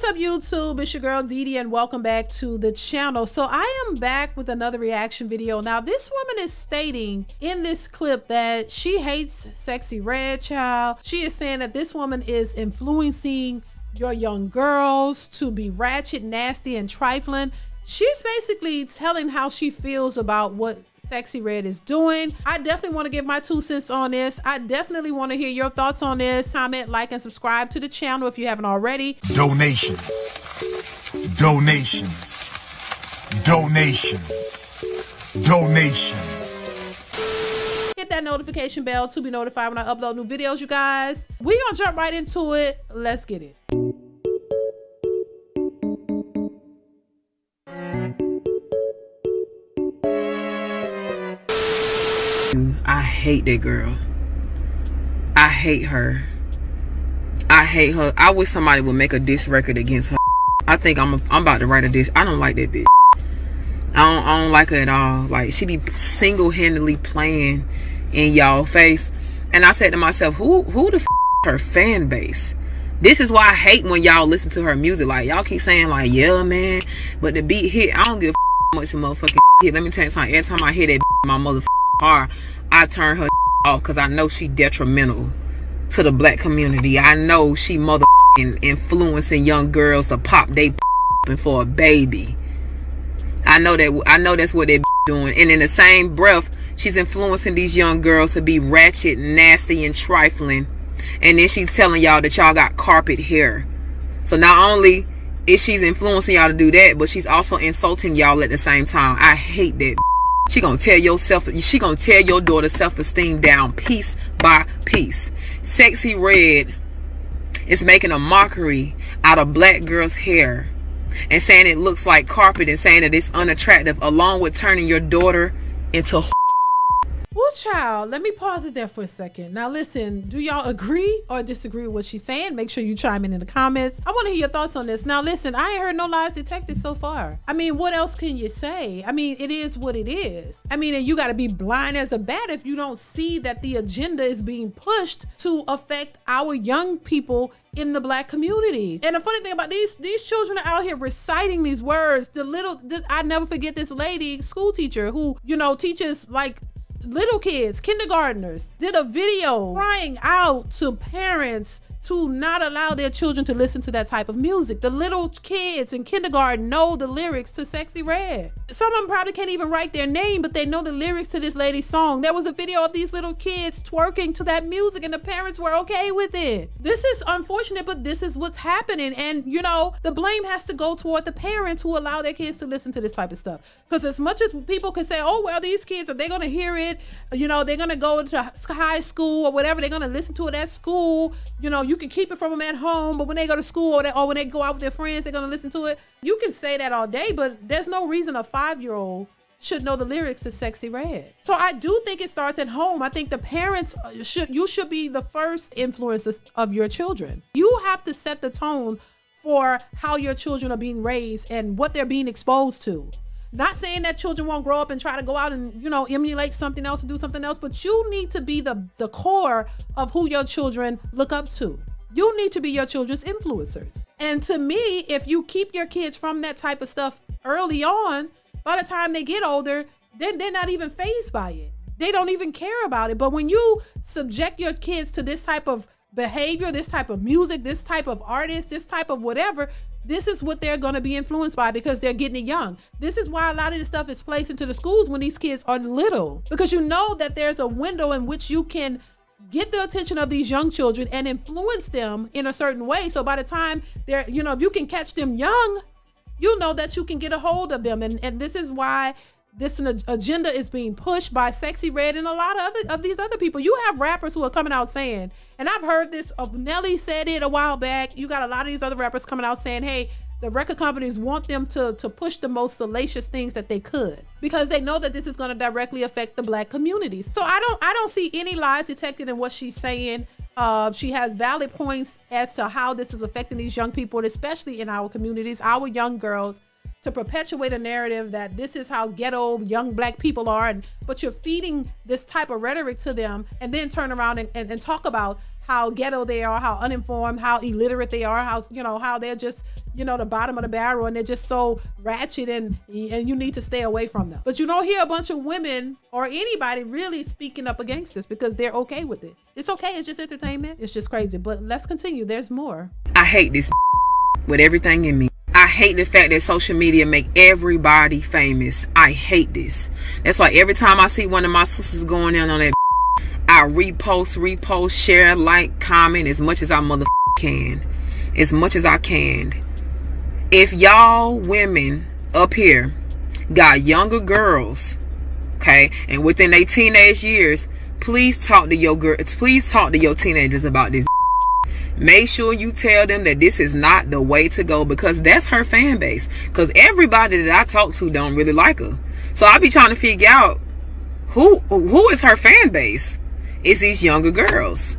What's up, YouTube? It's your girl DeeDee and welcome back to the channel. So I am back with another reaction video. Now this woman is stating in this clip that she hates Sexyy Red, child. She is saying that this woman is influencing your young girls to be ratchet, nasty, and trifling. She's basically telling how she feels about what Sexyy Red is doing. I definitely want to give my 2 cents on this. I definitely want to hear your thoughts on this. Comment, like, and subscribe to the channel if you haven't already. Donations. Hit that notification bell to be notified when I upload new videos, you guys. We're gonna jump right into it. Let's get it. I hate that girl. I hate her. I hate her. I wish somebody would make a diss record against her. I think I'm about to write a diss. I don't like that bitch. I don't like her at all. Like, she be single-handedly playing in y'all face. And I said to myself, who the f her fan base? This is why I hate when y'all listen to her music. Like, y'all keep saying like, yeah, man, but the beat hit. I don't give a f much of motherfucking hit. Let me tell you something. Every time I hear that in my motherfucking car, I turn her off because I know she detrimental to the black community. I know she motherfucking influencing young girls to pop they for a baby. I know that's what they doing. And in the same breath, she's influencing these young girls to be ratchet, nasty, and trifling. And then she's telling y'all that y'all got carpet hair. So not only is she's influencing y'all to do that, but she's also insulting y'all at the same time. I hate that. She gonna tear your daughter's self-esteem down piece by piece. Sexyy Red is making a mockery out of black girls' hair and saying it looks like carpet and saying that it's unattractive, along with turning your daughter into Well, child, let me pause it there for a second. Now listen, do y'all agree or disagree with what she's saying? Make sure you chime in the comments. I want to hear your thoughts on this. Now listen, I ain't heard no lies detected so far. I mean, what else can you say? I mean, it is what it is. I mean, and you got to be blind as a bat if you don't see that the agenda is being pushed to affect our young people in the black community. And the funny thing about these children are out here reciting these words. I never forget this lady, school teacher, who, you know, teaches like little kids, kindergartners, did a video crying out to parents to not allow their children to listen to that type of music. The little kids in kindergarten know the lyrics to Sexyy Red. Some of them probably can't even write their name, but they know the lyrics to this lady's song. There was a video of these little kids twerking to that music and the parents were okay with it. This is unfortunate, but this is what's happening. And you know, the blame has to go toward the parents who allow their kids to listen to this type of stuff. Because as much as people can say, oh, well, these kids, are they gonna hear it? You know, they're gonna go to high school or whatever, they're gonna listen to it at school. You know, you can keep it from them at home, but when they go to school or when they go out with their friends, they're gonna listen to it. You can say that all day, but there's no reason a 5-year-old should know the lyrics to Sexyy Red. So I do think it starts at home. I think the parents should be the first influencers of your children. You have to set the tone for how your children are being raised and what they're being exposed to. Not saying that children won't grow up and try to go out and, you know, emulate something else and do something else, but you need to be the core of who your children look up to. You need to be your children's influencers. And to me, if you keep your kids from that type of stuff early on, by the time they get older, then they're not even fazed by it. They don't even care about it. But when you subject your kids to this type of behavior, this type of music, this type of artist, this type of whatever, this is what they're going to be influenced by because they're getting it young. This is why a lot of this stuff is placed into the schools when these kids are little, because you know that there's a window in which you can get the attention of these young children and influence them in a certain way. So by the time they're, you know, if you can catch them young, you know that you can get a hold of them. And this is why this agenda is being pushed by Sexyy Red and a lot of these other people. You have rappers who are coming out saying, and I've heard this of Nelly said it a while back. You got a lot of these other rappers coming out saying, hey, the record companies want them to push the most salacious things that they could because they know that this is going to directly affect the black communities. So I don't see any lies detected in what she's saying. She has valid points as to how this is affecting these young people, and especially in our communities, our young girls, to perpetuate a narrative that this is how ghetto young black people are, but you're feeding this type of rhetoric to them and then turn around and talk about how ghetto they are, how uninformed, how illiterate they are, how, you know, how they're just the bottom of the barrel, and they're just so ratchet, and you need to stay away from them. But you don't hear a bunch of women or anybody really speaking up against this because they're okay with it. It's okay. It's just entertainment. It's just crazy. But let's continue. There's more. I hate this with everything in me. I hate the fact that social media make everybody famous. I hate this. That's why every time I see one of my sisters going in on that, I repost, share, like, comment as much as I can. As much as I can. If y'all women up here got younger girls, okay, and within their teenage years, please talk to your girls. Please talk to your teenagers about this. Make sure you tell them that this is not the way to go, because that's her fan base. Because everybody that I talk to don't really like her. So I be trying to figure out who is her fan base. It's these younger girls.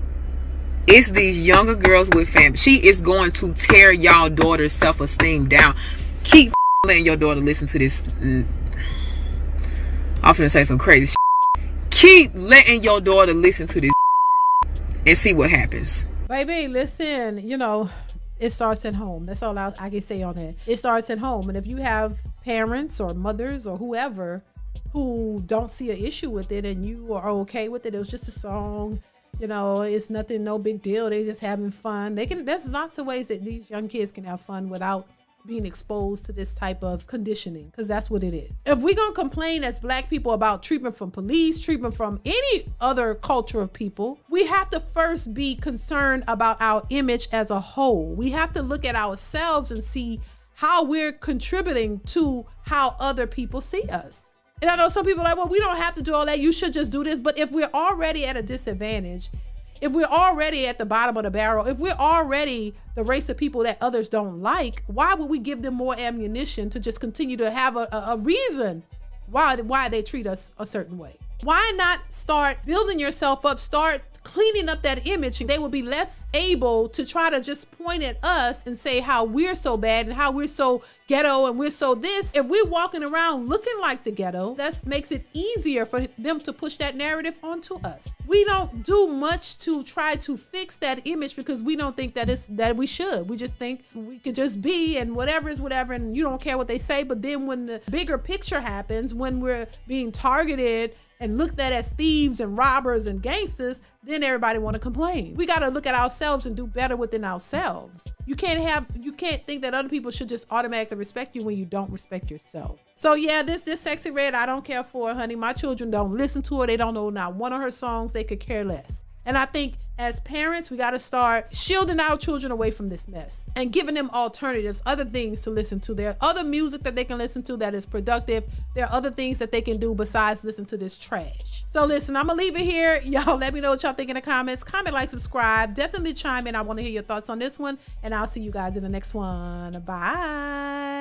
It's these younger girls with fam. She is going to tear y'all daughter's self-esteem down. Keep letting your daughter listen to this. I'm finna say some crazy shit. Keep letting your daughter listen to this and see what happens. Baby, listen, it starts at home. That's all I can say on that. It starts at home. And if you have parents or mothers or whoever who don't see an issue with it and you are okay with it, it was just a song, it's nothing, no big deal. They just having fun. There's lots of ways that these young kids can have fun without being exposed to this type of conditioning, because that's what it is. If we're gonna complain as Black people about treatment from police, treatment from any other culture of people, we have to first be concerned about our image as a whole. We have to look at ourselves and see how we're contributing to how other people see us. And I know some people are like, well, we don't have to do all that. You should just do this. But if we're already at a disadvantage, if we're already at the bottom of the barrel, if we're already the race of people that others don't like, why would we give them more ammunition to just continue to have a reason why they treat us a certain way? Why not start building yourself up, start cleaning up that image, and they will be less able to try to just point at us and say how we're so bad and how we're so ghetto and we're so this. If we're walking around looking like the ghetto, that makes it easier for them to push that narrative onto us. We don't do much to try to fix that image because we don't think that we should. We just think we could just be, and whatever is whatever, and you don't care what they say. But then when the bigger picture happens, when we're being targeted and looked at as thieves and robbers and gangsters, then everybody want to complain. We got to look at ourselves and do better within ourselves. You can't think that other people should just automatically respect you when you don't respect yourself. So yeah, this Sexyy Red, I don't care for it, honey. My children don't listen to her. They don't know not one of her songs. They could care less. And I think as parents, we got to start shielding our children away from this mess and giving them alternatives, other things to listen to. There are other music that they can listen to that is productive. There are other things that they can do besides listen to this trash. So listen, I'm going to leave it here. Y'all let me know what y'all think in the comments. Comment, like, subscribe. Definitely chime in. I want to hear your thoughts on this one. And I'll see you guys in the next one. Bye.